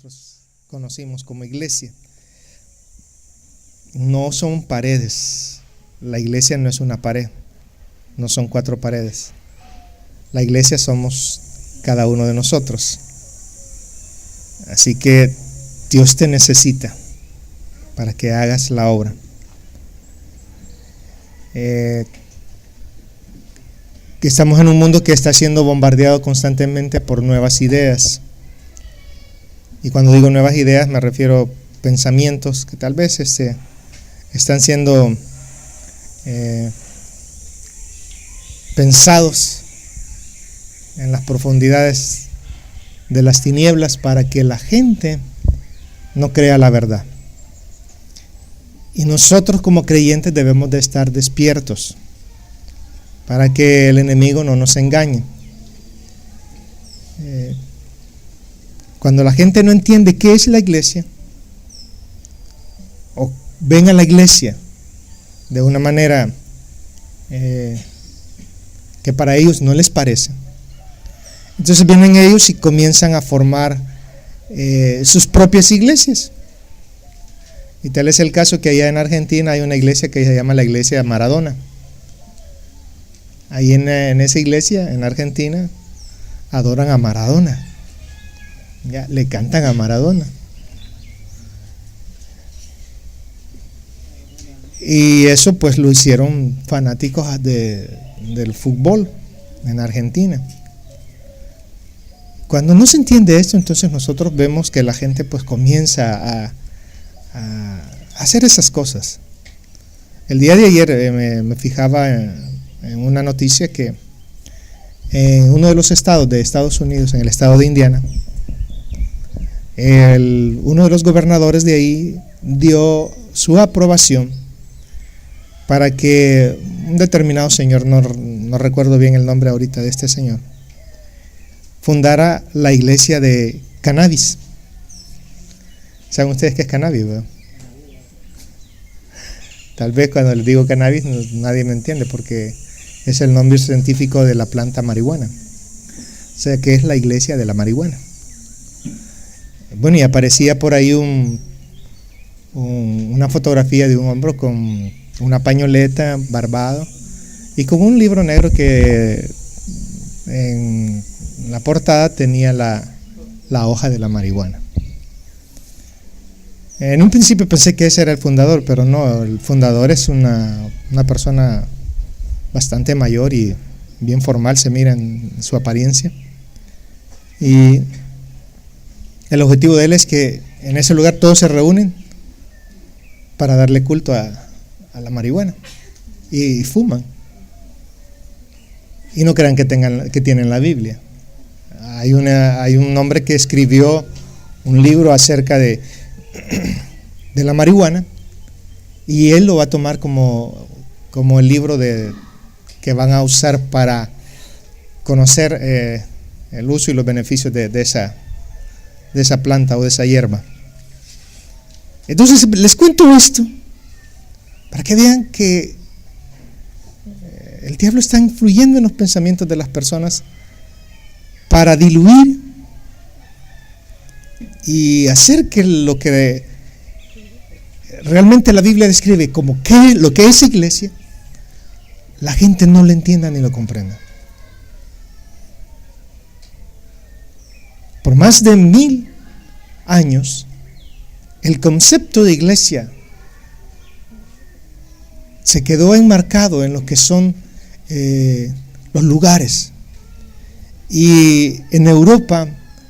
nosotros conocimos como iglesia. No son paredes. La iglesia no es una pared, no son 4 paredes. La iglesia somos cada uno de nosotros. Así que Dios te necesita para que hagas la obra. Que estamos en un mundo que está siendo bombardeado constantemente por nuevas ideas. Y cuando digo nuevas ideas me refiero a pensamientos que tal vez están siendo pensados en las profundidades de las tinieblas para que la gente no crea la verdad. Y nosotros como creyentes debemos de estar despiertos para que el enemigo no nos engañe. Cuando la gente no entiende qué es la iglesia, o ven a la iglesia de una manera que para ellos no les parece, entonces vienen ellos y comienzan a formar sus propias iglesias. Y tal es el caso que allá en Argentina hay una iglesia que se llama la iglesia de Maradona. Ahí en esa iglesia, en Argentina, adoran a Maradona. Ya, le cantan a Maradona. Y eso pues lo hicieron fanáticos del fútbol en Argentina. Cuando no se entiende esto, entonces nosotros vemos que la gente pues comienza a hacer esas cosas. El día de ayer me fijaba en una noticia que en uno de los estados de Estados Unidos, en el estado de Indiana, uno de los gobernadores de ahí dio su aprobación para que un determinado señor, no recuerdo bien el nombre ahorita de este señor, fundara la iglesia de cannabis. ¿Saben ustedes qué es cannabis, verdad? Tal vez cuando les digo cannabis nadie me entiende porque es el nombre científico de la planta marihuana. O sea que es la iglesia de la marihuana. Bueno, y aparecía por ahí una fotografía de un hombre con una pañoleta, barbado, y con un libro negro que en la portada tenía la hoja de la marihuana. En un principio pensé que ese era el fundador, pero no, el fundador es una persona bastante mayor y bien formal, se mira en su apariencia. Y el objetivo de él es que en ese lugar todos se reúnen para darle culto a la marihuana y fuman. Y no crean que tienen la Biblia. Hay un hombre que escribió un libro acerca de la marihuana y él lo va a tomar como el libro que van a usar para conocer el uso y los beneficios de esa planta o de esa hierba. Entonces les cuento esto para que vean que el diablo está influyendo en los pensamientos de las personas para diluir y hacer que lo que realmente la Biblia describe como lo que es iglesia, la gente no lo entienda ni lo comprenda. Por más de 1000 años, el concepto de iglesia se quedó enmarcado en lo que son los lugares. Y en Europa,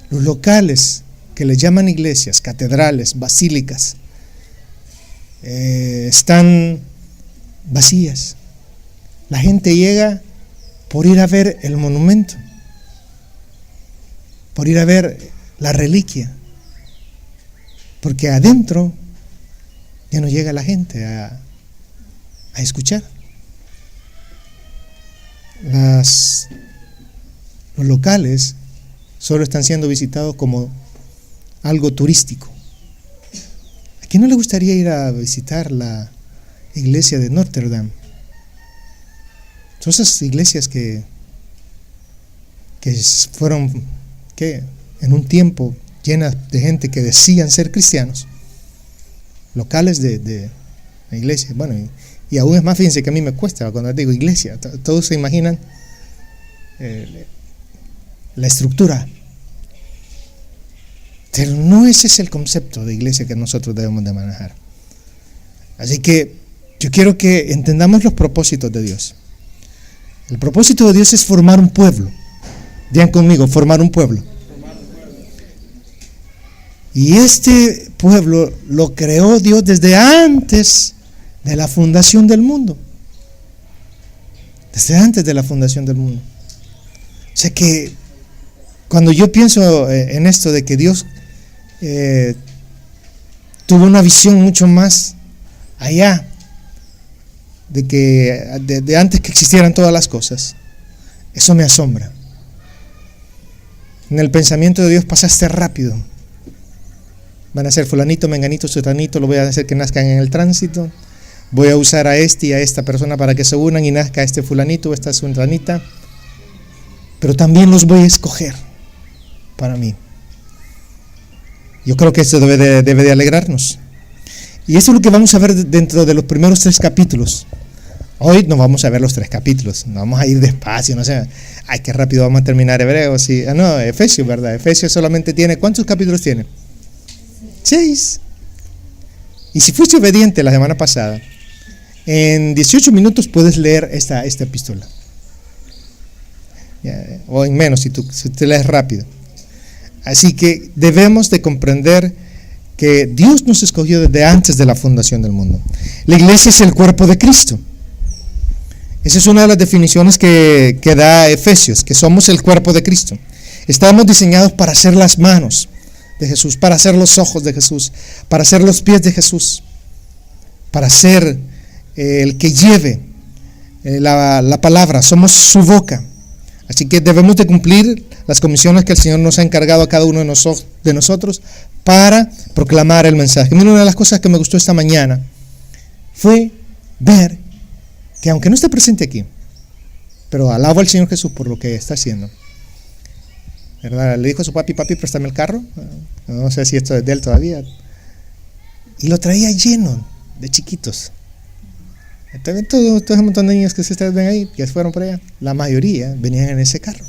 los locales que le llaman iglesias, catedrales, basílicas, están vacías. La gente llega por ir a ver el monumento, por ir a ver la reliquia, porque adentro ya no llega la gente a escuchar. Los locales solo están siendo visitados como algo turístico. ¿A quién no le gustaría ir a visitar la iglesia de Notre Dame? Son esas iglesias que fueron en un tiempo llena de gente que decían ser cristianos, locales de la iglesia. Bueno, y aún es más, fíjense que a mí me cuesta cuando digo iglesia, todos se imaginan la estructura, pero no ese es el concepto de iglesia que nosotros debemos de manejar. Así que yo quiero que entendamos los propósitos de Dios. El propósito de Dios es formar un pueblo. Digan conmigo, formar un pueblo. Y este pueblo lo creó Dios desde antes de la fundación del mundo. Desde antes de la fundación del mundo. O sea que cuando yo pienso en esto de que Dios tuvo una visión mucho más allá de antes que existieran todas las cosas, eso me asombra. En el pensamiento de Dios pasaste rápido. Van a ser fulanito, menganito, sutanito, lo voy a hacer que nazcan en el tránsito. Voy a usar a este y a esta persona para que se unan y nazca este fulanito o esta sutanita. Pero también los voy a escoger para mí. Yo creo que esto debe de alegrarnos. Y eso es lo que vamos a ver dentro de los primeros 3 capítulos. Hoy no vamos a ver los 3 capítulos, no vamos a ir despacio, no sé, ay, qué rápido vamos a terminar Hebreos. No, Efesios, ¿verdad? Efesios solamente tiene, ¿cuántos capítulos tiene? 6. Y si fuiste obediente la semana pasada, en 18 minutos puedes leer esta epístola. O en menos, si te lees rápido. Así que debemos de comprender que Dios nos escogió desde antes de la fundación del mundo. La iglesia es el cuerpo de Cristo. Esa es una de las definiciones que da Efesios, que somos el cuerpo de Cristo. Estamos diseñados para ser las manos de Jesús, para ser los ojos de Jesús, para ser los pies de Jesús, para ser el que lleve la palabra. Somos su boca. Así que debemos de cumplir las comisiones que el Señor nos ha encargado a cada uno de nosotros para proclamar el mensaje. Mira, una de las cosas que me gustó esta mañana fue ver que aunque no esté presente aquí, pero alabo al Señor Jesús por lo que está haciendo, ¿verdad? Le dijo a su papi, préstame el carro. No sé si esto es de él todavía. Y lo traía lleno de chiquitos. Todo ese montón de niños que ustedes ven ahí, que fueron por allá, la mayoría venían en ese carro.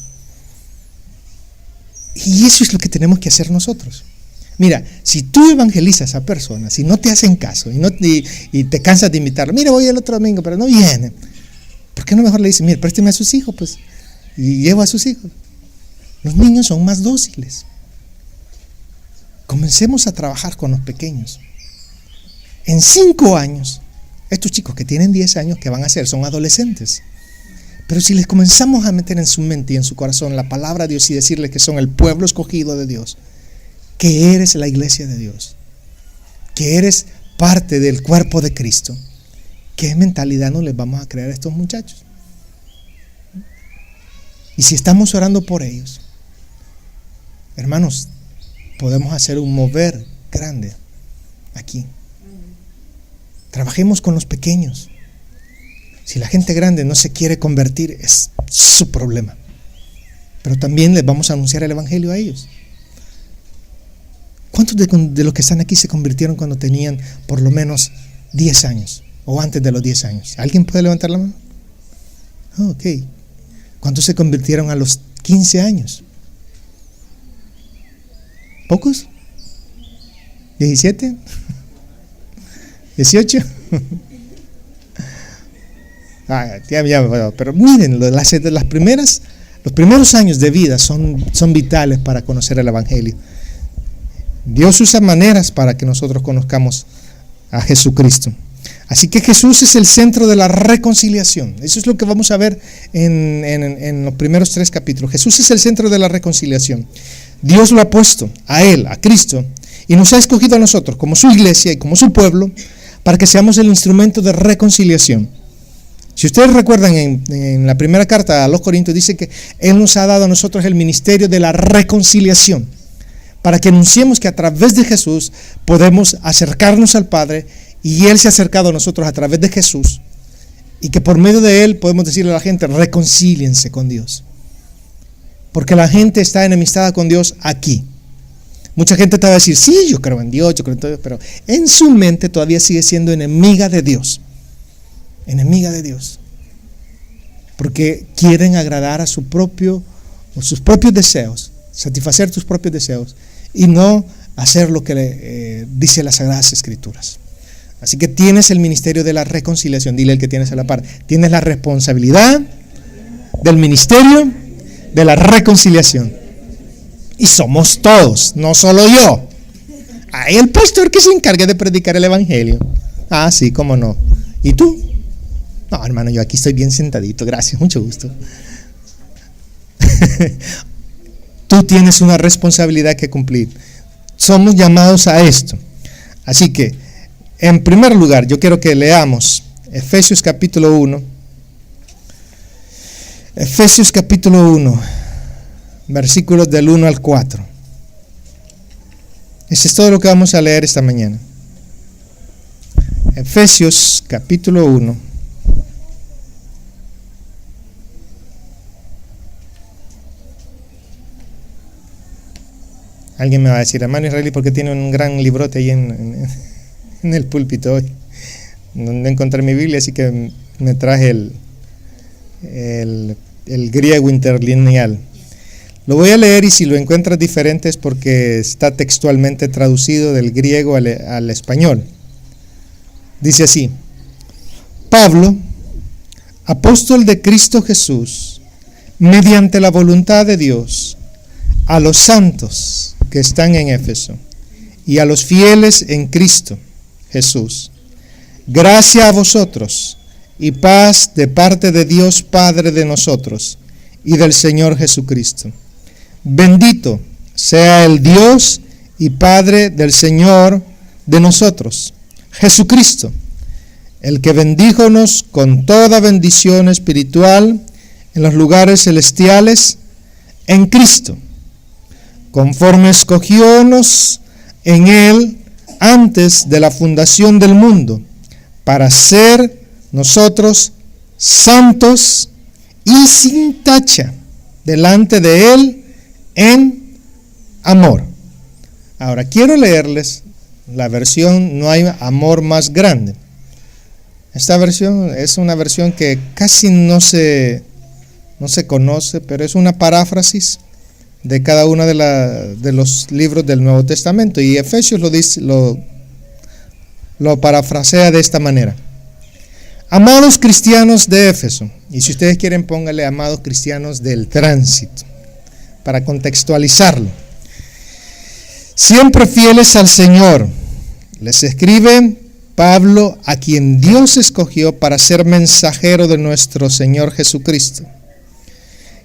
Y eso es lo que tenemos que hacer nosotros. Mira, si tú evangelizas a personas y no te hacen caso y te cansas de invitarlo, mira, voy el otro domingo, pero no viene, ¿por qué no mejor le dices, mira, présteme a sus hijos, pues, y llevo a sus hijos? Los niños son más dóciles. Comencemos a trabajar con los pequeños. En 5 años, estos chicos que tienen 10 años, ¿qué van a hacer? Son adolescentes. Pero si les comenzamos a meter en su mente y en su corazón la palabra de Dios y decirles que son el pueblo escogido de Dios, que eres la iglesia de Dios, que eres parte del cuerpo de Cristo, ¿qué mentalidad no les vamos a crear a estos muchachos? Y si estamos orando por ellos, hermanos, podemos hacer un mover grande aquí. Trabajemos con los pequeños. Si la gente grande no se quiere convertir, es su problema. Pero también les vamos a anunciar el evangelio a ellos. ¿Cuántos de los que están aquí se convirtieron cuando tenían por lo menos 10 años? O antes de los 10 años. ¿Alguien puede levantar la mano? Ok. ¿Cuántos se convirtieron a los 15 años? ¿Pocos? ¿17? ¿18? Pero miren, los primeros años de vida son vitales para conocer el evangelio. Dios usa maneras para que nosotros conozcamos a Jesucristo. Así que Jesús es el centro de la reconciliación. Eso es lo que vamos a ver en los primeros 3 capítulos. Jesús es el centro de la reconciliación. Dios lo ha puesto a Él, a Cristo, y nos ha escogido a nosotros como su iglesia y como su pueblo para que seamos el instrumento de reconciliación. Si ustedes recuerdan en la primera carta a los Corintios, dice que Él nos ha dado a nosotros el ministerio de la reconciliación, para que anunciemos que a través de Jesús podemos acercarnos al Padre, y Él se ha acercado a nosotros a través de Jesús, y que por medio de Él podemos decirle a la gente, reconcíliense con Dios, porque la gente está enemistada con Dios aquí. Mucha gente te va a decir, sí, yo creo en Dios, yo creo en todo, pero en su mente todavía sigue siendo enemiga de Dios. Enemiga de Dios. Porque quieren agradar a sus propios deseos, satisfacer tus propios deseos y no hacer lo que dice las Sagradas Escrituras. Así que tienes el ministerio de la reconciliación. Dile al que tienes a la par. Tienes la responsabilidad del ministerio de la reconciliación. Y somos todos, no solo yo. Hay el pastor que se encarga de predicar el evangelio. Ah, sí, cómo no. ¿Y tú? No, hermano, yo aquí estoy bien sentadito. Gracias, mucho gusto. Tú tienes una responsabilidad que cumplir. Somos llamados a esto. Así que, en primer lugar, yo quiero que leamos Efesios capítulo 1. Efesios capítulo 1, versículos del 1 al 4. Eso es todo lo que vamos a leer esta mañana. Efesios capítulo 1. Alguien me va a decir, hermano Israelí, ¿por qué tiene un gran librote ahí en el púlpito hoy? No encontré mi Biblia, así que me traje el griego interlineal. Lo voy a leer y si lo encuentras diferente es porque está textualmente traducido del griego al español. Dice así: Pablo, apóstol de Cristo Jesús, mediante la voluntad de Dios, a los santos que están en Éfeso y a los fieles en Cristo Jesús, gracia a vosotros y paz de parte de Dios Padre de nosotros y del Señor Jesucristo. Bendito sea el Dios y Padre del Señor de nosotros, Jesucristo, el que bendíjonos con toda bendición espiritual en los lugares celestiales en Cristo, conforme escogiónos en Él antes de la fundación del mundo, para ser nosotros santos y sin tacha delante de Él en amor. Ahora quiero leerles la versión No hay amor más grande. Esta versión es una versión que casi no se conoce, pero es una paráfrasis de cada uno de los libros del Nuevo Testamento, y Efesios lo parafrasea de esta manera: amados cristianos de Éfeso, y si ustedes quieren póngale amados cristianos del tránsito para contextualizarlo, siempre fieles al Señor, les escribe Pablo, a quien Dios escogió para ser mensajero de nuestro Señor Jesucristo.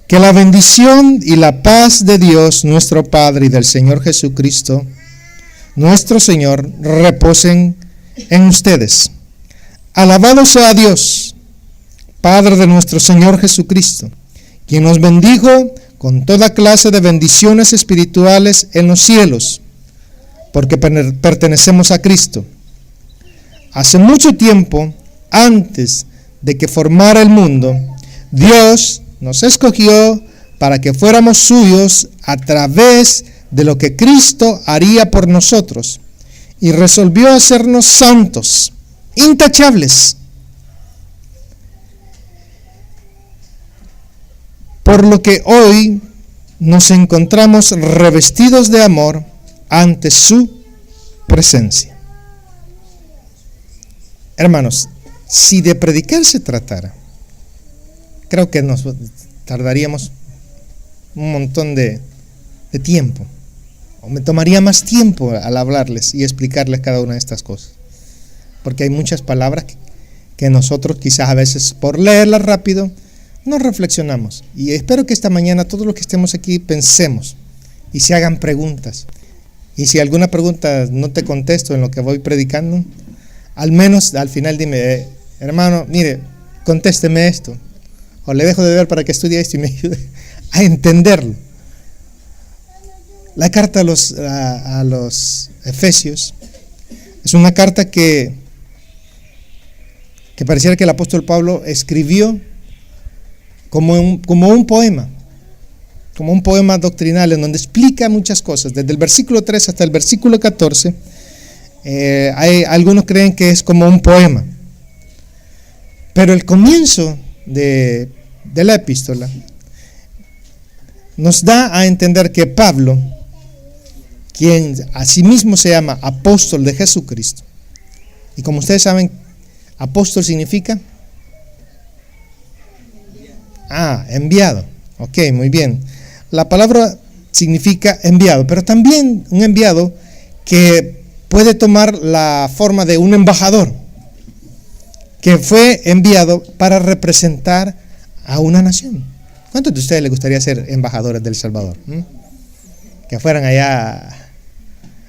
Que la bendición y la paz de Dios nuestro Padre y del Señor Jesucristo, nuestro Señor, reposen en ustedes. Alabado sea Dios, Padre de nuestro Señor Jesucristo, quien nos bendijo con toda clase de bendiciones espirituales en los cielos, porque pertenecemos a Cristo. Hace mucho tiempo, antes de que formara el mundo, Dios nos escogió para que fuéramos suyos a través de lo que Cristo haría por nosotros, y resolvió hacernos santos, intachables, por lo que hoy nos encontramos revestidos de amor ante su presencia. Hermanos, si de predicar se tratara, creo que nos tardaríamos un montón de tiempo, o me tomaría más tiempo al hablarles y explicarles cada una de estas cosas, porque hay muchas palabras que nosotros quizás a veces por leerlas rápido no reflexionamos, y espero que esta mañana todos los que estemos aquí pensemos y se hagan preguntas, y si alguna pregunta no te contesto en lo que voy predicando, al menos al final dime, hermano, mire, contésteme esto, o le dejo de ver para que estudie esto y me ayude a entenderlo. La carta a los Efesios es una carta que pareciera que el apóstol Pablo escribió como un poema, como un poema doctrinal en donde explica muchas cosas, desde el versículo 3 hasta el versículo 14. Algunos creen que es como un poema, pero el comienzo de la epístola nos da a entender que Pablo, quien asimismo se llama apóstol de Jesucristo, y como ustedes saben, apóstol significa enviado. Ok, muy bien. La palabra significa enviado, pero también un enviado que puede tomar la forma de un embajador, que fue enviado para representar a una nación. ¿Cuántos de ustedes les gustaría ser embajadores del Salvador? Que fueran allá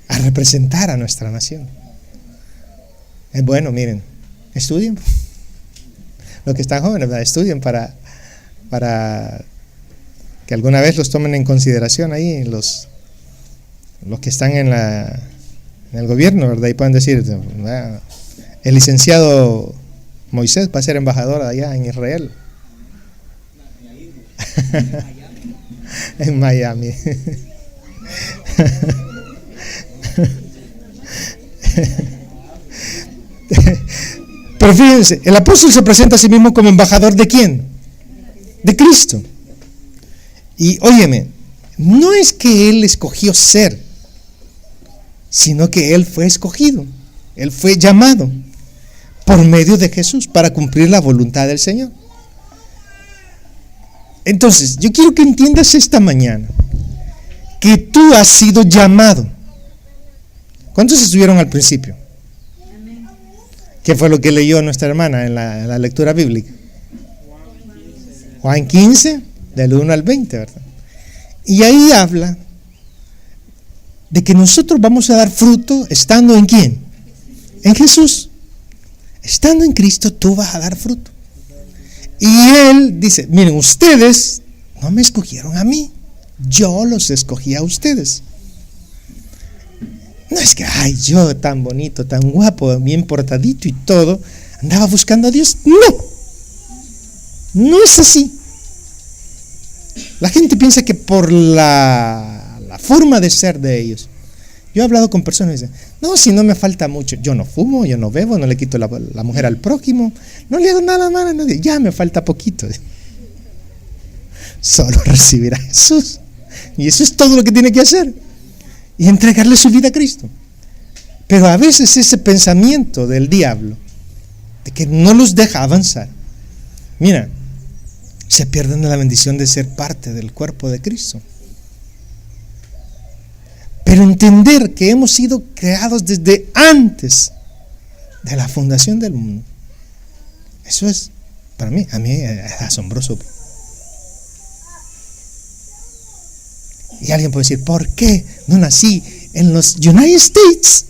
a representar a nuestra nación. Es bueno, miren, estudien. Los que están jóvenes, ¿verdad? Estudien para que alguna vez los tomen en consideración ahí los que están en el gobierno, ¿verdad? Y pueden decir, el licenciado Moisés va a ser embajador allá en Israel. En Miami. Pero fíjense, el apóstol se presenta a sí mismo como embajador ¿de quién? De Cristo. Y óyeme, no es que él escogió ser, sino que él fue escogido, él fue llamado por medio de Jesús para cumplir la voluntad del Señor. Entonces, yo quiero que entiendas esta mañana que tú has sido llamado. ¿Cuántos estuvieron al principio? ¿Qué fue lo que leyó nuestra hermana en la lectura bíblica? Juan 15, del 1 al 20, ¿verdad? Y ahí habla de que nosotros vamos a dar fruto estando ¿en quién? En Jesús. Estando en Cristo tú vas a dar fruto. Y él dice, miren, ustedes no me escogieron a mí, yo los escogí a ustedes. No es que, yo tan bonito, tan guapo, bien portadito y todo, andaba buscando a Dios. No es así. La gente piensa que por la forma de ser de ellos. Yo he hablado con personas y dicen, no, si no me falta mucho, yo no fumo, yo no bebo, no le quito la mujer al prójimo, no le hago nada malo a nadie, ya me falta poquito. Solo recibir a Jesús. Y eso es todo lo que tiene que hacer. Y entregarle su vida a Cristo. Pero a veces ese pensamiento del diablo, de que no los deja avanzar, mira, se pierden la bendición de ser parte del cuerpo de Cristo. Pero entender que hemos sido creados desde antes de la fundación del mundo, eso es, para mí, es asombroso. Y alguien puede decir, ¿por qué no nací en los United States?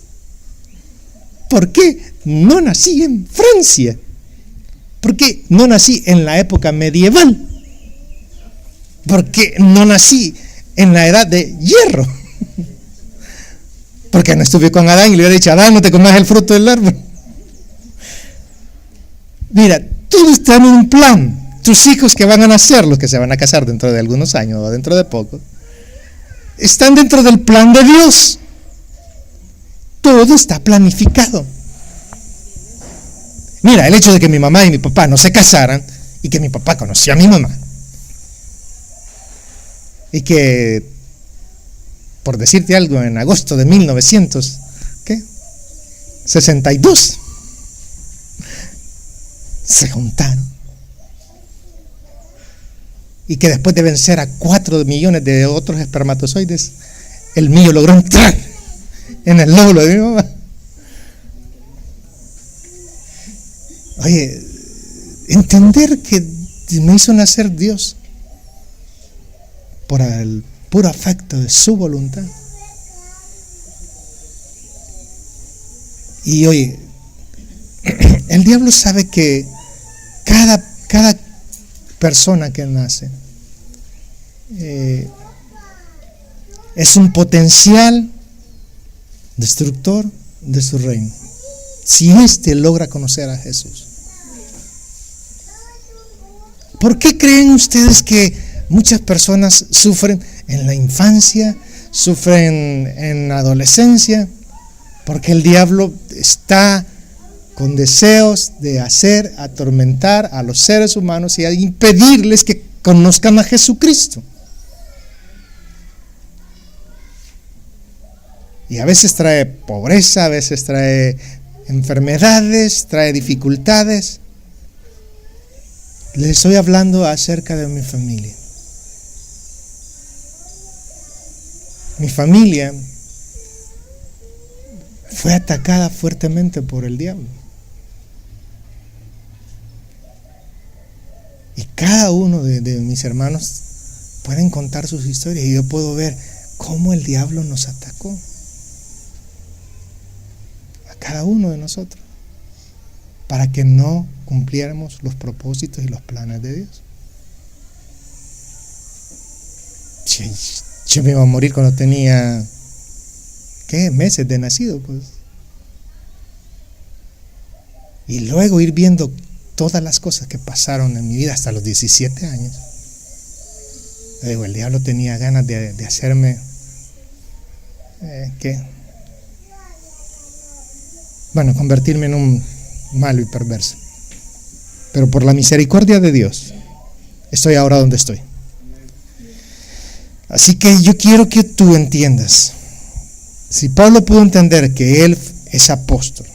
¿Por qué no nací en Francia? ¿Por qué no nací en la época medieval? ¿Por qué no nací en la edad de hierro? Porque no estuve con Adán y le hubiera dicho, Adán, no te comas el fruto del árbol. Mira, todo está en un plan. Tus hijos que van a nacer, los que se van a casar dentro de algunos años o dentro de poco, están dentro del plan de Dios. Todo está planificado. Mira, el hecho de que mi mamá y mi papá no se casaran y que mi papá conoció a mi mamá y que, por decirte algo, en agosto de 1962 se juntaron y que después de vencer a 4 millones de otros espermatozoides, el mío logró entrar en el lóbulo de mi mamá. Oye, entender que me hizo nacer Dios por el puro afecto de su voluntad. Y oye, el diablo sabe que cada persona que nace es un potencial destructor de su reino, si éste logra conocer a Jesús. ¿Por qué creen ustedes que Muchas personas sufren en la infancia, sufren en la adolescencia, porque el diablo está con deseos de hacer atormentar a los seres humanos y a impedirles que conozcan a Jesucristo. Y a veces trae pobreza, a veces trae enfermedades, trae dificultades. Les estoy hablando acerca de mi familia. Mi familia fue atacada fuertemente por el diablo. Y cada uno de mis hermanos pueden contar sus historias y yo puedo ver cómo el diablo nos atacó. A cada uno de nosotros. Para que no cumpliéramos los propósitos y los planes de Dios. Yo me iba a morir cuando tenía, meses de nacido, pues. Y luego ir viendo todas las cosas que pasaron en mi vida hasta los 17 años. Digo, el diablo tenía ganas de hacerme, convertirme en un malo y perverso. Pero por la misericordia de Dios, estoy ahora donde estoy. Así que yo quiero que tú entiendas. Si Pablo pudo entender que él es apóstol,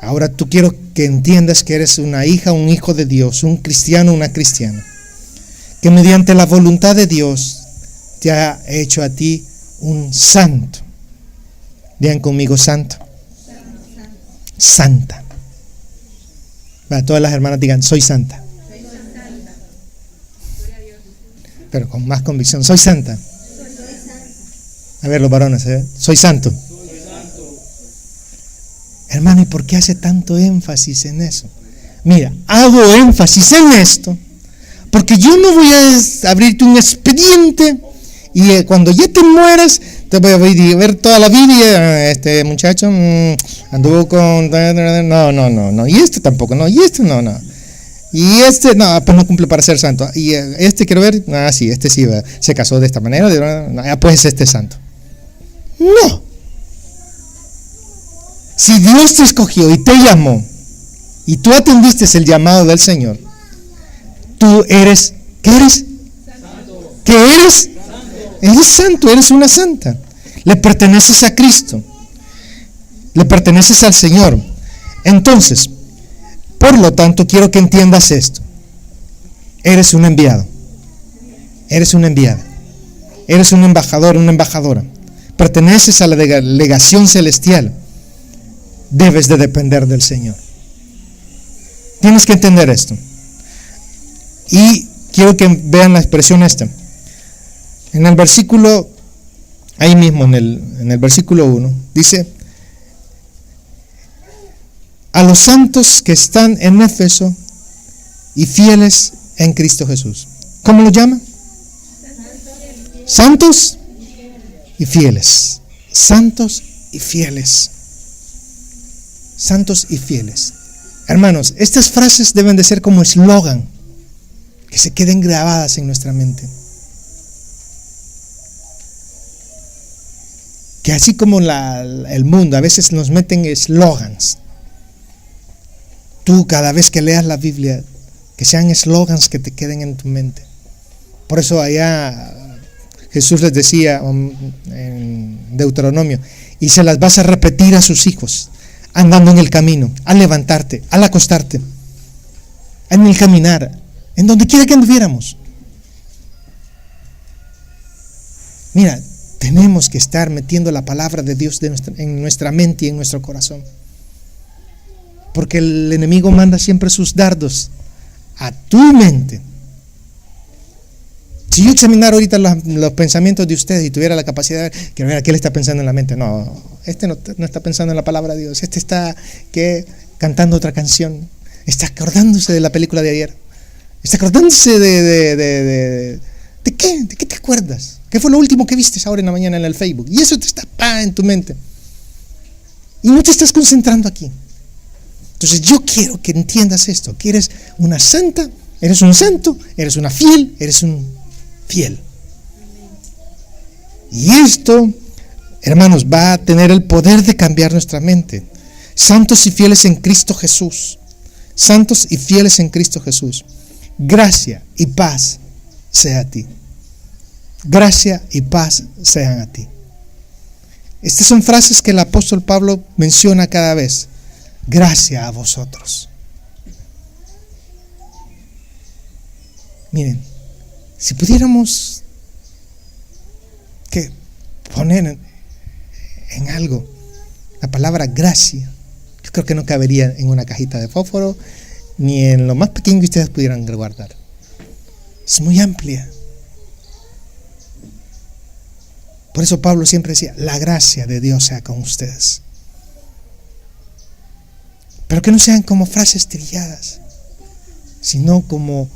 ahora tú quiero que entiendas que eres una hija, un hijo de Dios, un cristiano, una cristiana, que mediante la voluntad de Dios te ha hecho a ti un santo. Digan conmigo, santo. Santa. Todas las hermanas digan, soy santa. Pero con más convicción, soy santa. A ver, los varones, soy santo. Hermano, ¿y por qué hace tanto énfasis en eso? Mira, hago énfasis en esto porque yo no voy a abrirte un expediente y cuando ya te mueras te voy a ver toda la vida. Este muchacho anduvo con... No, y este tampoco, no, y este no. Y este, no, pues no cumple para ser santo. Y este quiero ver, sí, este sí, se casó de esta manera, pues este es santo. No. Si Dios te escogió y te llamó, y tú atendiste el llamado del Señor, tú eres, ¿qué eres? Santo. ¿Qué eres? Santo. Eres santo, eres una santa. Le perteneces a Cristo. Le perteneces al Señor. Entonces, por lo tanto, quiero que entiendas esto. Eres un enviado. Eres una enviada. Eres un embajador, una embajadora. Perteneces a la delegación celestial. Debes de depender del Señor. Tienes que entender esto. Y quiero que vean la expresión esta. En el versículo, ahí mismo en el versículo 1, dice: a los santos que están en Éfeso y fieles en Cristo Jesús. ¿Cómo lo llama? Santos y fieles. Santos y fieles. Santos y fieles. Hermanos, estas frases deben de ser como eslogan, que se queden grabadas en nuestra mente. Que así como el mundo a veces nos meten eslogans, tú cada vez que leas la Biblia, que sean eslogans que te queden en tu mente. Por eso allá Jesús les decía en Deuteronomio, y se las vas a repetir a sus hijos, andando en el camino, al levantarte, al acostarte, en el caminar, en donde quiera que anduviéramos. Mira, tenemos que estar metiendo la palabra de Dios en nuestra mente y en nuestro corazón. Porque el enemigo manda siempre sus dardos a tu mente. Si yo examinara ahorita los pensamientos de ustedes y tuviera la capacidad de ver, quiero ver a qué le está pensando en la mente. No, este no está pensando en la palabra de Dios. Este está cantando otra canción. Está acordándose de la película de ayer. Está acordándose ¿de qué? ¿De qué te acuerdas? ¿Qué fue lo último que viste ahora en la mañana en el Facebook? Y eso te está en tu mente. Y no te estás concentrando aquí. Entonces yo quiero que entiendas esto, que eres una santa Eres un santo, eres una fiel, eres un fiel. Y esto, hermanos, va a tener el poder de cambiar nuestra mente. Santos y fieles en Cristo Jesús. Santos y fieles en Cristo Jesús. Gracia y paz sea a ti. Gracia y paz sean a ti. Estas son frases que el apóstol Pablo menciona cada vez. Gracia a vosotros. Miren, si pudiéramos poner en algo la palabra gracia, yo creo que no cabería en una cajita de fósforo ni en lo más pequeño que ustedes pudieran guardar. Es muy amplia. Por eso Pablo siempre decía, la gracia de Dios sea con ustedes. Pero que no sean como frases trilladas, sino como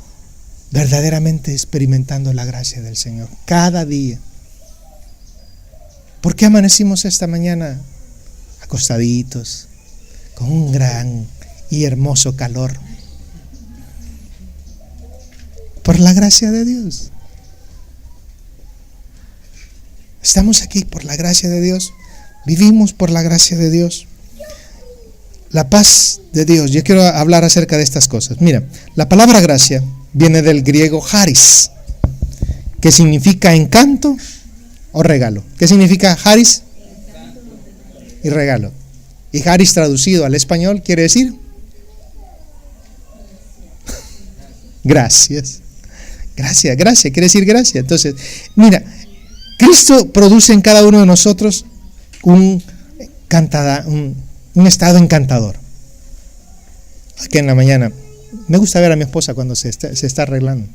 verdaderamente experimentando la gracia del Señor cada día. ¿Por qué amanecimos esta mañana acostaditos con un gran y hermoso calor? Por la gracia de Dios. Estamos aquí por la gracia de Dios. Vivimos por la gracia de Dios. La paz de Dios. Yo quiero hablar acerca de estas cosas. Mira, la palabra gracia viene del griego charis, que significa encanto o regalo. ¿Qué significa charis? Y regalo. Y charis traducido al español quiere decir gracias. Gracia quiere decir gracia. Entonces, mira, Cristo produce en cada uno de nosotros un estado encantador. Aquí en la mañana me gusta ver a mi esposa cuando se está arreglando.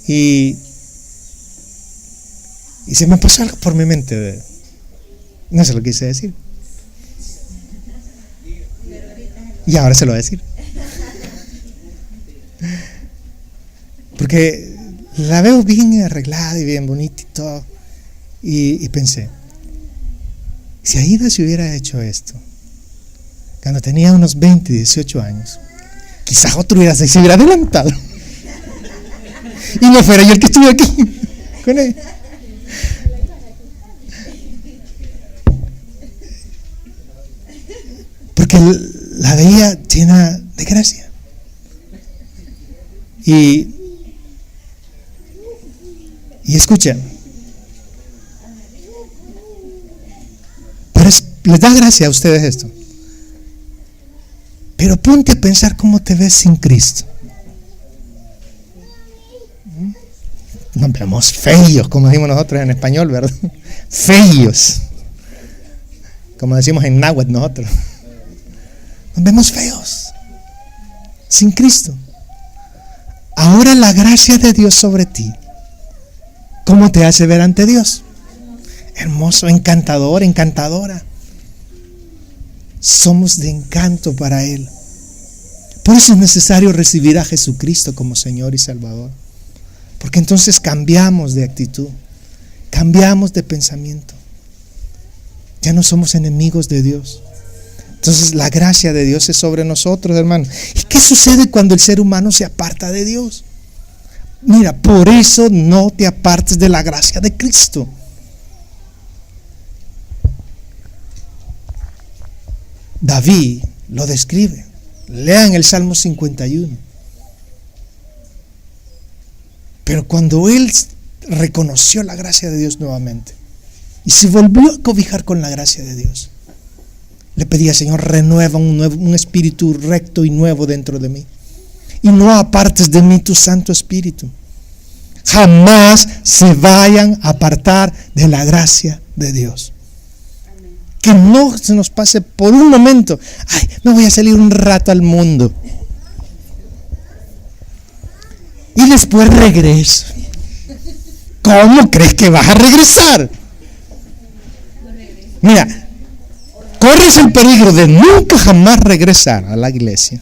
Y se me pasó algo por mi mente. No se lo quise decir. Y ahora se lo voy a decir. Porque la veo bien arreglada y bien bonita y todo. Y pensé, si Aida se hubiera hecho esto cuando tenía unos 20, 18 años, quizás otro se hubiera adelantado. Y no fuera yo el que estuve aquí con él. Porque la veía llena de gracia. Y escucha, pero les da gracia a ustedes esto. Pero ponte a pensar cómo te ves sin Cristo. Nos vemos feos, como decimos nosotros en español, ¿verdad? Feos, como decimos en náhuatl nosotros. Nos vemos feos sin Cristo. Ahora la gracia de Dios sobre ti, ¿cómo te hace ver ante Dios? Hermoso, encantador, encantadora. Somos de encanto para Él. Por eso es necesario recibir a Jesucristo como Señor y Salvador. Porque entonces cambiamos de actitud, cambiamos de pensamiento. Ya no somos enemigos de Dios. Entonces la gracia de Dios es sobre nosotros, hermano. ¿Y qué sucede cuando el ser humano se aparta de Dios? Mira, por eso no te apartes de la gracia de Cristo. David lo describe. Lean el Salmo 51. Pero cuando él reconoció la gracia de Dios nuevamente y se volvió a cobijar con la gracia de Dios, le pedía: Señor, renueva un espíritu recto y nuevo dentro de mí, y no apartes de mí tu Santo Espíritu. Jamás se vayan a apartar de la gracia de Dios. Que no se nos pase por un momento: ay, me voy a salir un rato al mundo y después regreso. ¿Cómo crees que vas a regresar? Mira, corres el peligro de nunca jamás regresar a la iglesia.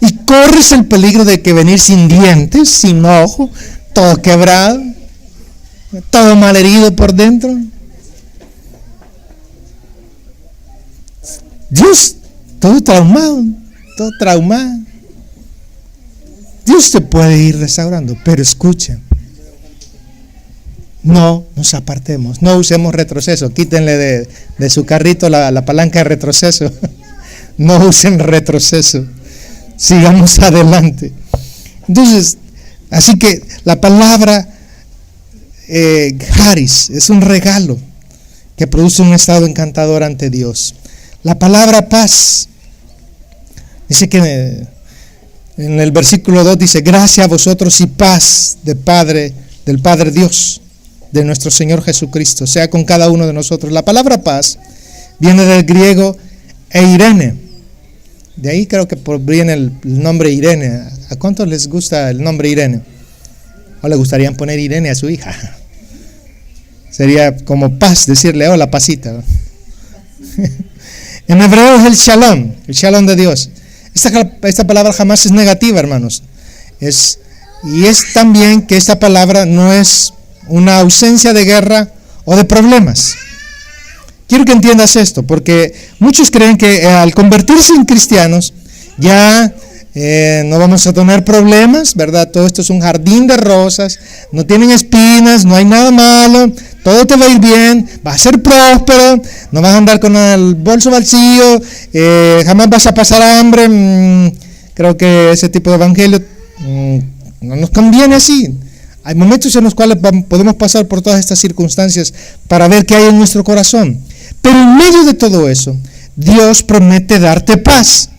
Y corres el peligro de que venir sin dientes, sin ojo, todo quebrado, todo malherido por dentro. Dios, todo traumado, todo traumado. Dios te puede ir restaurando, pero escuchen. No nos apartemos, no usemos retroceso. Quítenle de su carrito la palanca de retroceso. No usen retroceso. Sigamos adelante. Entonces, así que la palabra charis es un regalo que produce un estado encantador ante Dios. La palabra paz, dice que en el versículo 2 dice, gracias a vosotros y paz del Padre Dios, de nuestro Señor Jesucristo, sea con cada uno de nosotros. La palabra paz viene del griego eirene. De ahí creo que viene el nombre Irene. ¿A cuántos les gusta el nombre Irene? ¿O le gustaría poner Irene a su hija? Sería como paz, decirle, hola, pasita. En hebreo es el shalom de Dios. Esta palabra jamás es negativa, hermanos. Y es también que esta palabra no es una ausencia de guerra o de problemas. Quiero que entiendas esto, porque muchos creen que al convertirse en cristianos ya no vamos a tener problemas, ¿verdad? Todo esto es un jardín de rosas, no tienen espinas, no hay nada malo, todo te va a ir bien, vas a ser próspero, no vas a andar con el bolso vacío, jamás vas a pasar hambre. Creo que ese tipo de evangelio no nos conviene así. Hay momentos en los cuales podemos pasar por todas estas circunstancias para ver qué hay en nuestro corazón. Pero en medio de todo eso, Dios promete darte paz.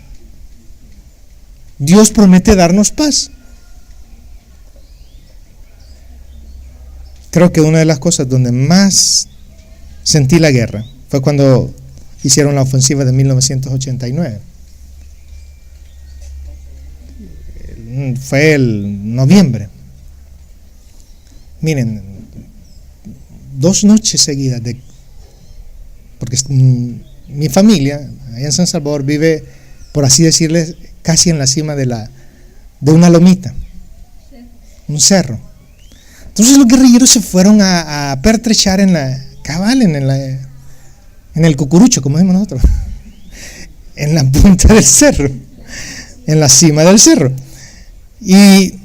Dios promete darnos paz. Creo que una de las cosas donde más sentí la guerra fue cuando hicieron la ofensiva de 1989. Fue el noviembre. Miren, 2 noches seguidas porque mi familia allá en San Salvador vive, por así decirles, casi en la cima de una lomita, un cerro. Entonces los guerrilleros se fueron a pertrechar en el cucurucho, como decimos nosotros, en la punta del cerro, en la cima del cerro, y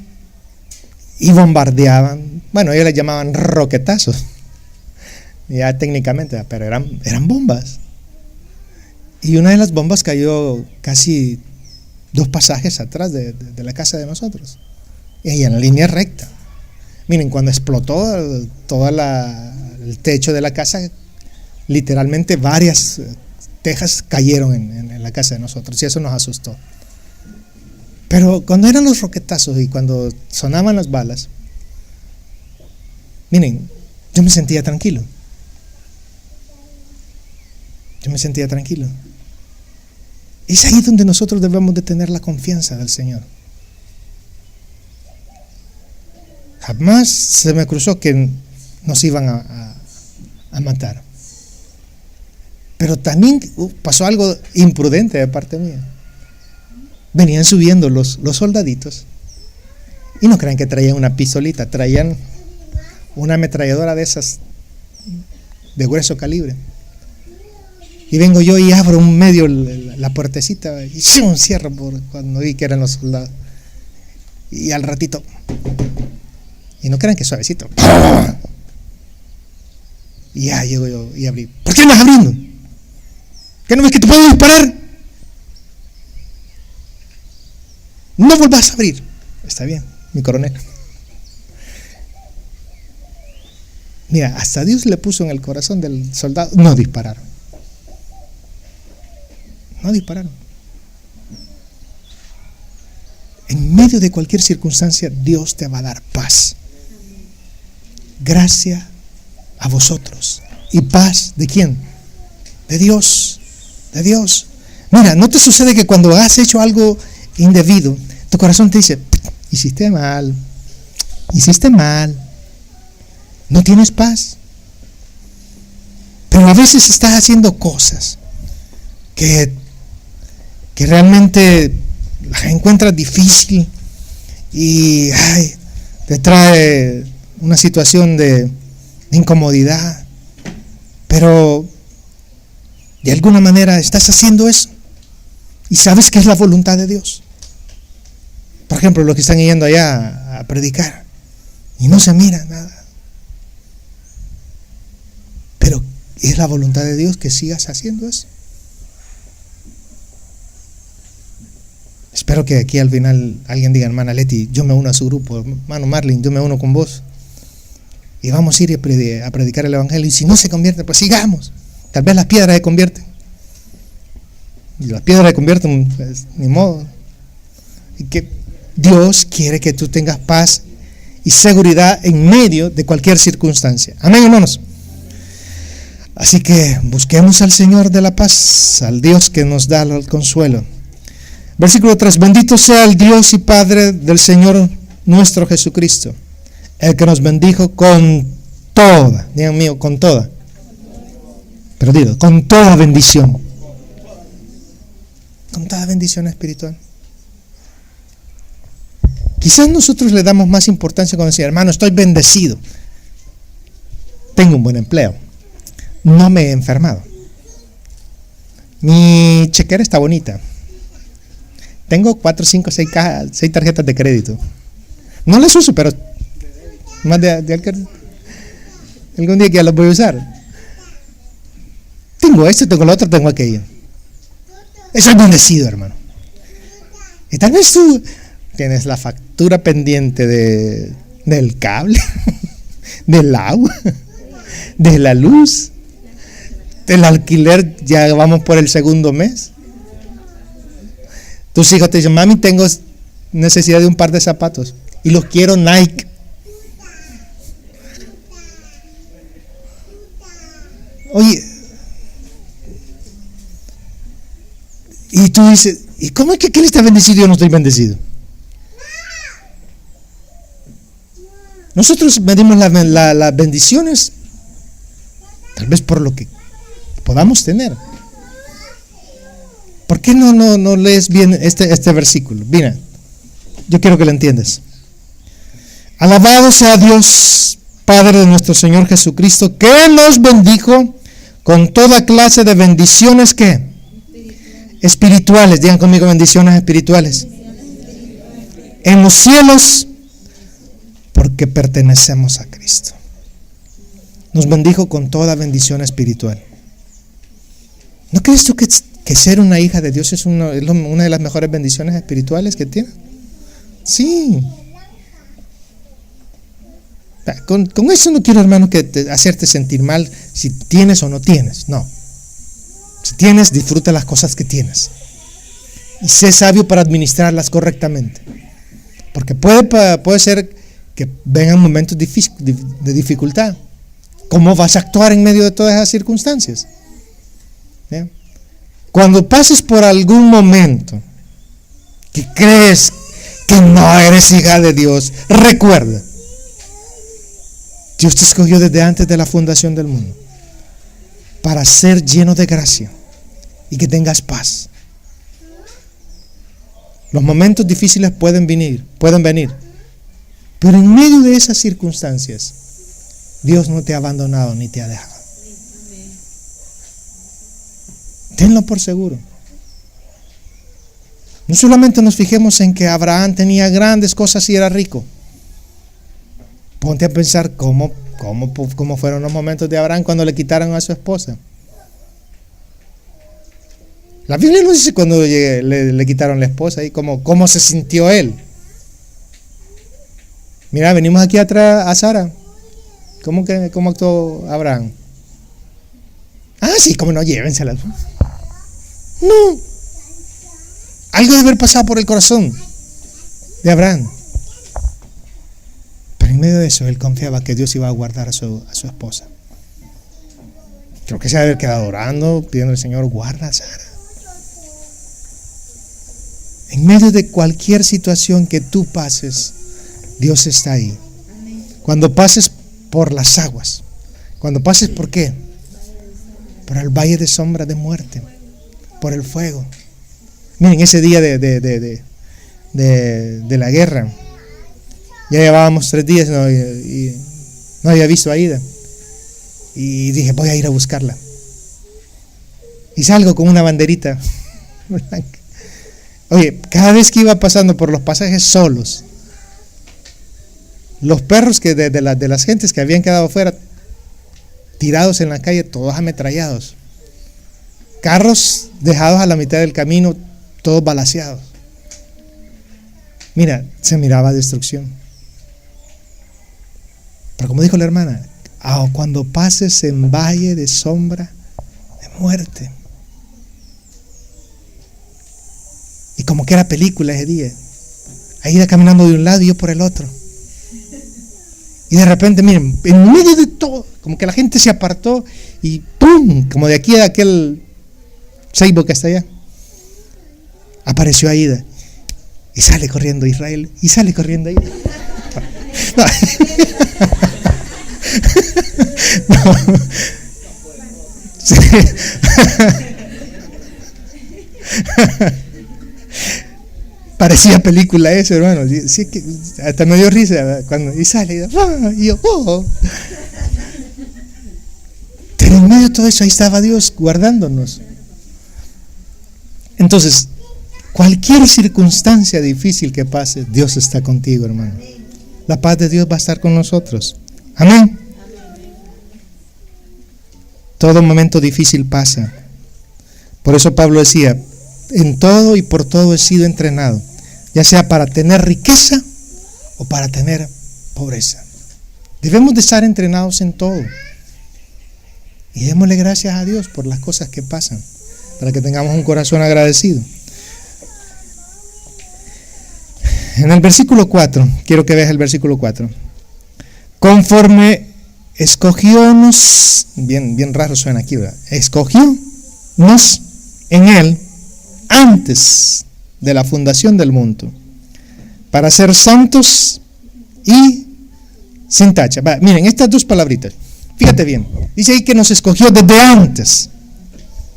bombardeaban. Bueno, ellos les llamaban roquetazos, ya técnicamente, pero eran bombas. Y una de las bombas cayó casi 2 pasajes atrás de la casa de nosotros, y en la línea recta. Miren, cuando explotó todo el techo de la casa, literalmente varias tejas cayeron en la casa de nosotros, y eso nos asustó. Pero cuando eran los roquetazos y cuando sonaban las balas, miren, yo me sentía tranquilo. Es ahí donde nosotros debemos de tener la confianza del Señor. Jamás se me cruzó que nos iban a matar. Pero también pasó algo imprudente de parte mía. Venían subiendo los soldaditos, y no crean que traían una pistolita, traían una ametralladora de esas de grueso calibre. Y vengo yo y abro un medio la puertecita y cierro cuando vi que eran los soldados. Y al ratito, y no crean que suavecito, y ya llego yo y abrí. ¿Por qué andas abriendo? ¿Qué no ves que te puedo disparar? No volvás a abrir. Está bien, mi coronel. Mira, hasta Dios le puso en el corazón del soldado, no dispararon. En medio de cualquier circunstancia, Dios te va a dar paz. Gracia a vosotros. ¿Y paz de quién? De Dios. Mira, ¿no te sucede que cuando has hecho algo indebido, tu corazón te dice, hiciste mal, no tienes paz? Pero a veces estás haciendo cosas que realmente las encuentras difícil y te trae una situación de incomodidad, pero de alguna manera estás haciendo eso. ¿Y sabes qué es la voluntad de Dios? Por ejemplo, los que están yendo allá a predicar y no se mira nada. Pero es la voluntad de Dios que sigas haciendo eso. Espero que aquí al final alguien diga: hermana Leti, yo me uno a su grupo. Hermano Marlin, yo me uno con vos. Y vamos a ir a predicar el evangelio. Y si no se convierte, pues sigamos. Tal vez las piedras se convierten. Y las piedras se convierten, pues, ni modo. Y que Dios quiere que tú tengas paz y seguridad en medio de cualquier circunstancia. Amén, hermanos. Así que busquemos al Señor de la paz, al Dios que nos da el consuelo. Versículo 3: bendito sea el Dios y Padre del Señor nuestro Jesucristo, el que nos bendijo con toda, digan mío, con toda, pero digo, con toda bendición espiritual. Quizás nosotros le damos más importancia cuando decimos: hermano, estoy bendecido, tengo un buen empleo, no me he enfermado, mi chequera está bonita, tengo 4, 5, 6 tarjetas de crédito, no las uso, pero más de algún día que ya las voy a usar. Tengo esto, tengo lo otro, tengo aquello. Eso es bendecido, hermano. Y tal vez tú tienes la factura pendiente del cable, del agua, de la luz, del alquiler. Ya vamos por el segundo mes. Tus hijos te dicen: mami, tengo necesidad de un par de zapatos y los quiero Nike. Oye, y tú dices: ¿y cómo es que él está bendecido y yo no estoy bendecido? Nosotros medimos las bendiciones tal vez por lo que podamos tener. ¿Por qué no lees bien este versículo? Mira, yo quiero que lo entiendas. Alabado sea Dios, Padre de nuestro Señor Jesucristo, que nos bendijo con toda clase de bendiciones, ¿qué? Espirituales. Digan conmigo: bendiciones espirituales. En los cielos, porque pertenecemos a Cristo. Nos bendijo con toda bendición espiritual. ¿No crees tú que ser una hija de Dios es una de las mejores bendiciones espirituales que tiene? Sí. Con eso no quiero, hermano, hacerte sentir mal si tienes o no tienes. No. Si tienes, disfruta las cosas que tienes. Y sé sabio para administrarlas correctamente. Porque puede ser que vengan momentos de dificultad. ¿Cómo vas a actuar en medio de todas esas circunstancias? ¿Bien? Cuando pases por algún momento que crees que no eres hija de Dios, recuerda: Dios te escogió desde antes de la fundación del mundo para ser lleno de gracia y que tengas paz. Los momentos difíciles pueden venir, pero en medio de esas circunstancias, Dios no te ha abandonado ni te ha dejado. Tenlo por seguro. No solamente nos fijemos en que Abraham tenía grandes cosas y era rico. Ponte a pensar cómo fueron los momentos de Abraham cuando le quitaron a su esposa. La Biblia no dice cuando le quitaron la esposa y cómo se sintió él. Mira, venimos aquí atrás a Sara. ¿Cómo actuó Abraham? Ah, sí, cómo no, llévensela. No. Algo debe haber pasado por el corazón de Abraham. Pero en medio de eso, él confiaba que Dios iba a guardar a su esposa. Creo que se debe haber quedado orando, pidiendo al Señor: guarda a Sara. En medio de cualquier situación que tú pases, Dios está ahí. Cuando pases por las aguas, cuando pases por qué, por el valle de sombra de muerte, por el fuego. Miren, ese día de la guerra, ya llevábamos 3 días y no había visto a Aida, y dije: voy a ir a buscarla, y salgo con una banderita blanca. Oye, cada vez que iba pasando por los pasajes solos, los perros que de las gentes que habían quedado afuera, tirados en la calle, todos ametrallados. Carros dejados a la mitad del camino, todos balaceados. Mira, se miraba destrucción. Pero como dijo la hermana, cuando pases en valle de sombra de muerte. Y como que era película ese día. Ahí iba caminando de un lado y yo por el otro. Y de repente, miren, en medio de todo, como que la gente se apartó y ¡pum! Como de aquí a aquel Seibo que está allá, apareció Aida. Y sale corriendo Israel. Y sale corriendo Aida. No. No. Sí. Parecía película eso, hermano. Sí, que hasta me dio risa cuando y sale y yo, Pero en medio de todo eso ahí estaba Dios guardándonos. Entonces, cualquier circunstancia difícil que pase, Dios está contigo, hermano. La paz de Dios va a estar con nosotros. Amén. Todo momento difícil pasa. Por eso Pablo decía, en todo y por todo he sido entrenado, ya sea para tener riqueza o para tener pobreza. Debemos de estar entrenados en todo. Y démosle gracias a Dios por las cosas que pasan, para que tengamos un corazón agradecido. En el versículo 4, quiero que veas el versículo 4. Conforme escogiónos, bien raro suena aquí, ¿verdad? Escogiónos en Él antes de la fundación del mundo, para ser santos y sin tacha. Miren, estas dos palabritas, fíjate bien, dice ahí que nos escogió desde antes.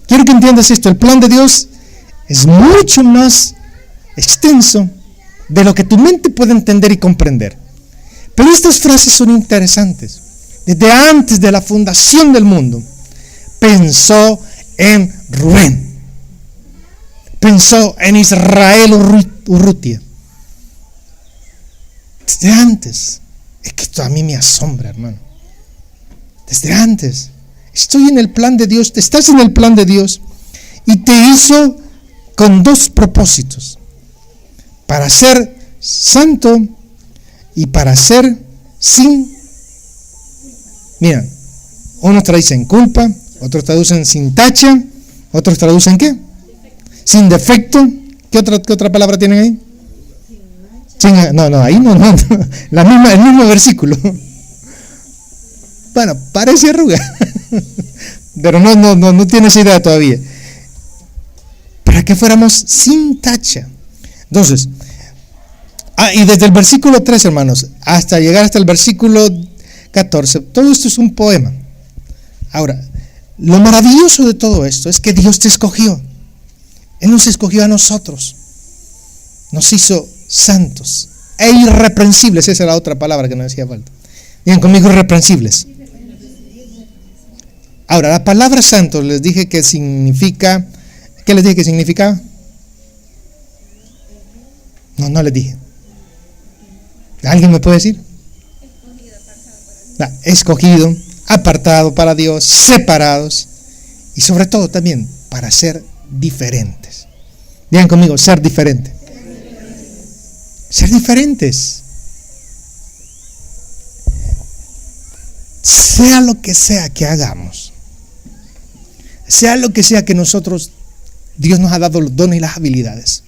Quiero que entiendas esto, el plan de Dios es mucho más extenso de lo que tu mente puede entender y comprender. Pero estas frases son interesantes. Desde antes de la fundación del mundo, pensó en Rubén. Pensó en Israel Urrutia. Desde antes. Es que esto a mí me asombra, hermano. Desde antes. Estoy en el plan de Dios. Estás en el plan de Dios. Y te hizo con dos propósitos. Para ser santo y para ser sin. Mira, unos traducen culpa, otros traducen sin tacha, otros traducen ¿qué? Sin defecto. ¿Qué otra palabra tienen ahí? Ahí no. El mismo versículo. Bueno, parece arruga. Pero no tienes idea todavía. Para que fuéramos sin tacha. Entonces, y desde el versículo 3, hermanos, hasta llegar hasta el versículo 14, todo esto es un poema. Ahora, lo maravilloso de todo esto es que Dios te escogió. Él nos escogió a nosotros. Nos hizo santos e irreprensibles. Esa es la otra palabra que nos hacía falta. Digan conmigo, irreprensibles. Ahora, la palabra santo les dije que significa. ¿Qué les dije que significaba? No les dije. ¿Alguien me puede decir? Escogido, apartado para Dios, separados y sobre todo también para ser diferentes. Digan conmigo, ser diferente. Ser diferentes. Sea lo que sea que hagamos, sea lo que sea que nosotros, Dios nos ha dado los dones y las habilidades.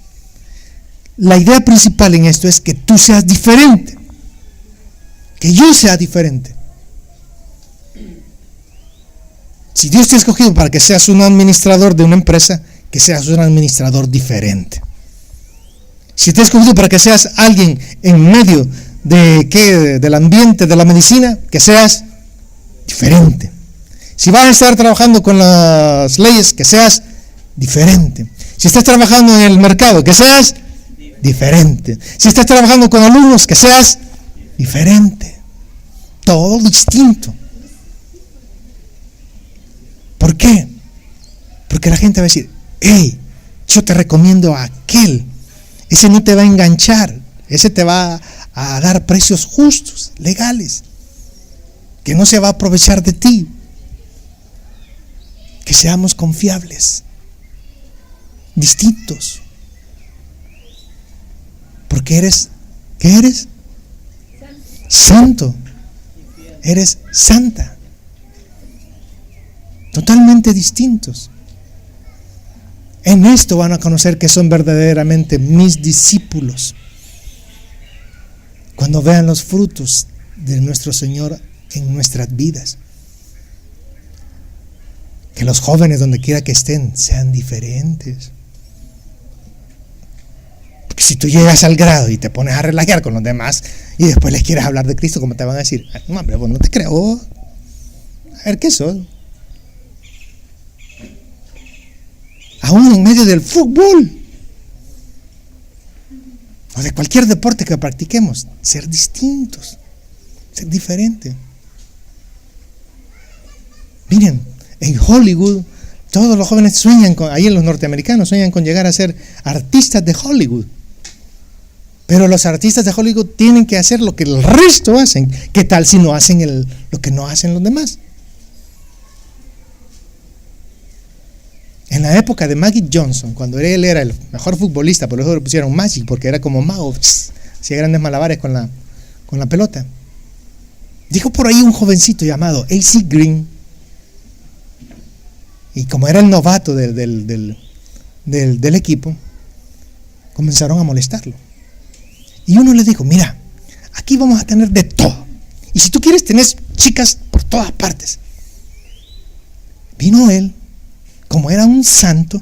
La idea principal en esto es que tú seas diferente, que yo sea diferente. Si Dios te ha escogido para que seas un administrador de una empresa, que seas un administrador diferente. Si te ha escogido para que seas alguien en medio del ambiente de la medicina, que seas diferente. Si vas a estar trabajando con las leyes, que seas diferente. Si estás trabajando en el mercado, que seas diferente. Si estás trabajando con alumnos, que seas diferente. Todo distinto. ¿Por qué? Porque la gente va a decir, hey, yo te recomiendo a aquel Ese no te va a enganchar. Ese te va a dar precios justos, legales. Que no se va a aprovechar de ti. Que seamos confiables, distintos. Porque eres, ¿qué eres? Santo. Eres santa. Totalmente distintos. En esto van a conocer que son verdaderamente mis discípulos. Cuando vean los frutos de nuestro Señor en nuestras vidas. Que los jóvenes, donde quiera que estén, sean diferentes. Porque si tú llegas al grado y te pones a relajar con los demás y después les quieres hablar de Cristo, ¿cómo te van a decir? No, hombre, vos no te creo. A ver, ¿qué sos? Aún en medio del fútbol o de cualquier deporte que practiquemos, ser distintos, ser diferentes. Miren, en Hollywood todos los jóvenes sueñan con, ahí en los norteamericanos sueñan con llegar a ser artistas de Hollywood. Pero los artistas de Hollywood tienen que hacer lo que el resto hacen. ¿Qué tal si no hacen lo que no hacen los demás? En la época de Magic Johnson, cuando él era el mejor futbolista, por eso le pusieron Magic, porque era como mago, hacía grandes malabares con la pelota. Dijo por ahí un jovencito llamado A.C. Green, y como era el novato del equipo, comenzaron a molestarlo. Y uno le dijo, mira, aquí vamos a tener de todo. Y si tú quieres, tenés chicas por todas partes. Vino él, como era un santo,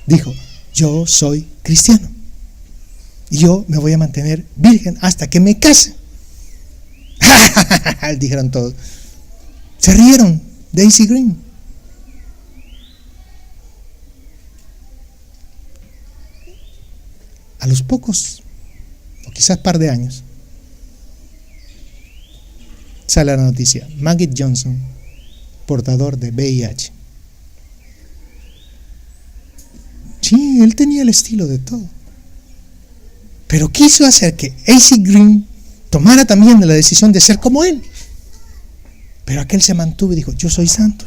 dijo, yo soy cristiano. Y yo me voy a mantener virgen hasta que me case. Dijeron todos. Se rieron de A.C. Green. A los pocos, o quizás par de años, sale la noticia, Magic Johnson, portador de VIH. Sí, él tenía el estilo de todo. Pero quiso hacer que A.C. Green tomara también la decisión de ser como él. Pero aquel se mantuvo y dijo, yo soy santo.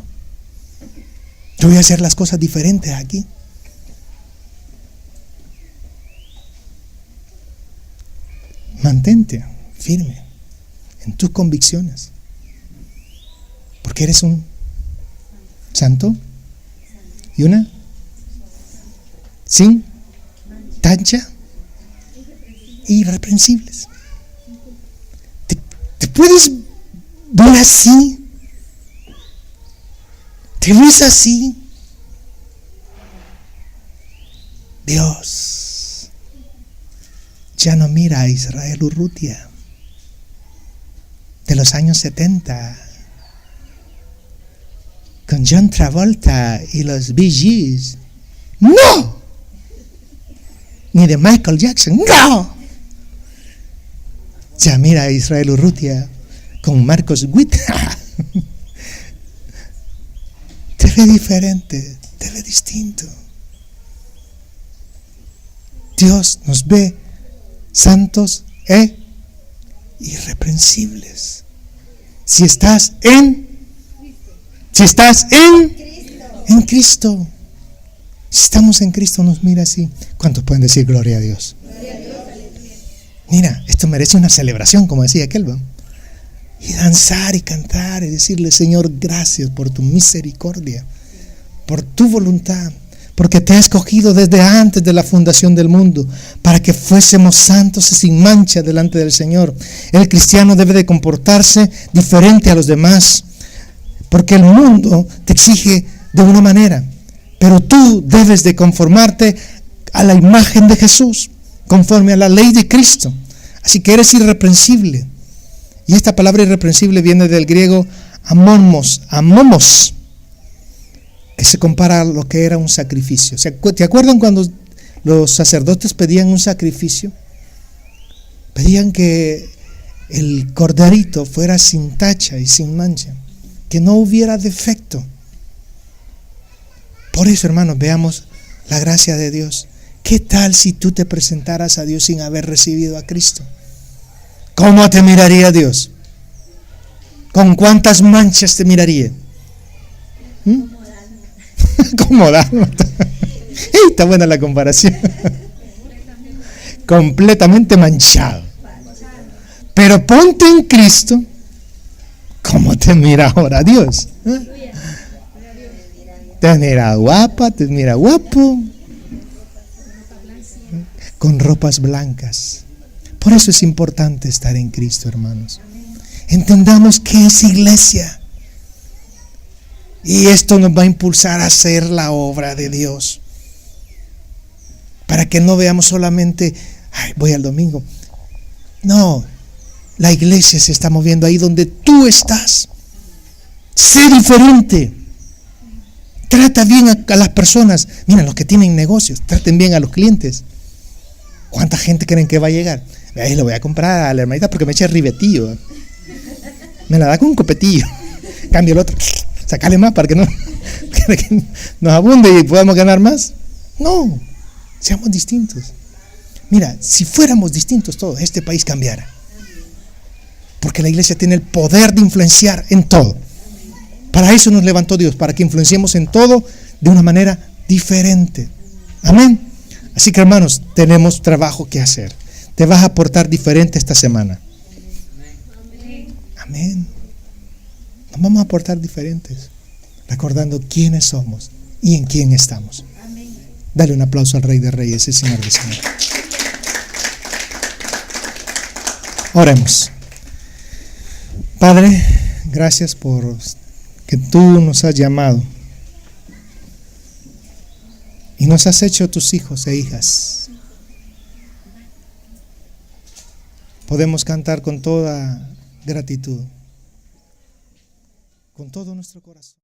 Yo voy a hacer las cosas diferentes aquí. Mantente firme en tus convicciones. Porque eres un santo y una sin tacha, irreprensibles. ¿Te puedes ver así? ¿Te ves así? Dios ya no mira a Israel Urrutia de los años 70 con John Travolta y los Bee Gees. ¡No! Ni de Michael Jackson. ¡No! Ya mira a Israel Urrutia con Marcos Witt. Te ve diferente, te ve distinto. Dios nos ve santos e irreprensibles. Si estás en Cristo. Si estamos en Cristo, nos mira así. ¿Cuántos pueden decir gloria a Dios? Mira, esto merece una celebración, como decía aquel, ¿no? Y danzar y cantar y decirle, Señor, gracias por tu misericordia, por tu voluntad, porque te ha escogido desde antes de la fundación del mundo para que fuésemos santos y sin mancha delante del Señor. El cristiano debe de comportarse diferente a los demás, porque el mundo te exige de una manera, pero tú debes de conformarte a la imagen de Jesús, conforme a la ley de Cristo. Así que eres irreprensible. Y esta palabra irreprensible viene del griego amomos, que se compara a lo que era un sacrificio. ¿Te acuerdan cuando los sacerdotes pedían un sacrificio? Pedían que el corderito fuera sin tacha y sin mancha, que no hubiera defecto. Por eso, hermanos, veamos la gracia de Dios. ¿Qué ¿Qué tal si tú te presentaras a Dios sin haber recibido a Cristo? ¿Cómo te miraría Dios? ¿Con cuántas manchas te miraría? Como dálmata. Está buena la comparación. Completamente manchado. Pero ponte en Cristo. ¿Cómo te mira ahora Dios? Te mira guapa, te mira guapo, con ropas blancas. Por eso es importante estar en Cristo, hermanos. Entendamos qué es iglesia. Y esto nos va a impulsar a hacer la obra de Dios. Para que no veamos solamente, ay, voy al domingo. No, la iglesia se está moviendo ahí donde tú estás. Sé diferente. Trata bien a las personas. Mira, los que tienen negocios, traten bien a los clientes. ¿Cuánta gente creen que va a llegar? Ahí lo voy a comprar a la hermanita porque me echa ribetillo. Me la da con un copetillo. Cambio el otro. Sacale más para que nos abunde y podamos ganar más. No, seamos distintos. Mira, si fuéramos distintos todos, este país cambiara. Porque la iglesia tiene el poder de influenciar en todo. Para eso nos levantó Dios, para que influenciemos en todo de una manera diferente. Amén. Así que, hermanos, tenemos trabajo que hacer. Te vas a portar diferente esta semana. Amén. Nos vamos a portar diferentes, recordando quiénes somos y en quién estamos. Dale un aplauso al Rey de Reyes y Señor de Señores. Oremos. Padre, gracias por que tú nos has llamado y nos has hecho tus hijos e hijas. Podemos cantar con toda gratitud, con todo nuestro corazón.